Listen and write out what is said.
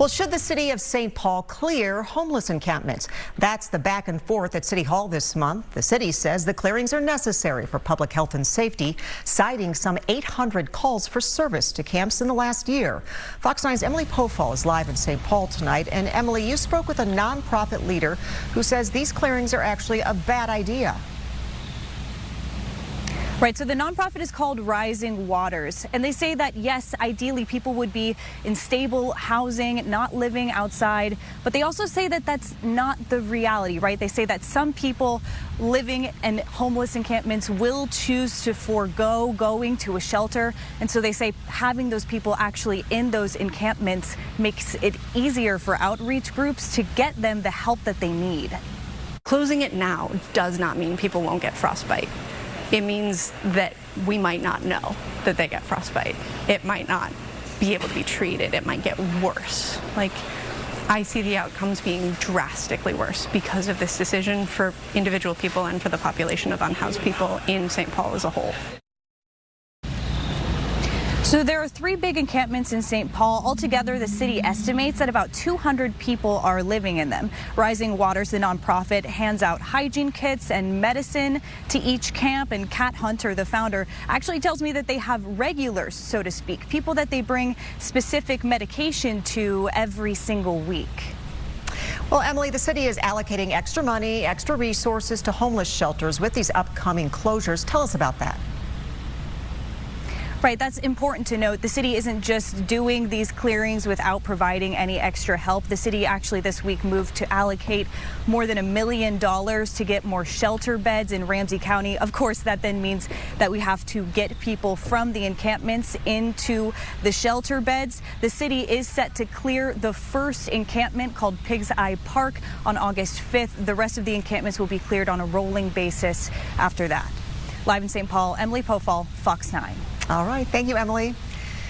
Well, should the city of St. Paul clear homeless encampments? That's the back and forth at City Hall this month. The city says the clearings are necessary for public health and safety, citing some 800 calls for service to camps in the last year. Fox 9's Emily Pofahl is live in St. Paul tonight. And Emily, you spoke with a nonprofit leader who says these clearings are actually a bad idea. Right, so the nonprofit is called Rising Waters, and they say that, yes, ideally people would be in stable housing, not living outside, but they also say that that's not the reality, right? They say that some people living in homeless encampments will choose to forego going to a shelter, and so they say having those people actually in those encampments makes it easier for outreach groups to get them the help that they need. Closing it now does not mean people won't get frostbite. It means that we might not know that they get frostbite. It might not be able to be treated. It might get worse. I see the outcomes being drastically worse because of this decision for individual people and for the population of unhoused people in St. Paul as a whole. So there are 3 big encampments in St. Paul. Altogether, the city estimates that about 200 people are living in them. Rising Waters, the nonprofit, hands out hygiene kits and medicine to each camp. And Kat Hunter, the founder, actually tells me that they have regulars, so to speak, people that they bring specific medication to every single week. Well, Emily, the city is allocating extra money, extra resources to homeless shelters with these upcoming closures. Tell us about that. Right, that's important to note. The city isn't just doing these clearings without providing any extra help. The city actually this week moved to allocate more than $1 million to get more shelter beds in Ramsey County. Of course, that then means that we have to get people from the encampments into the shelter beds. The city is set to clear the first encampment called Pig's Eye Park on August 5th. The rest of the encampments will be cleared on a rolling basis after that. Live in St. Paul, Emily Pofahl, Fox 9. All right. Thank you, Emily.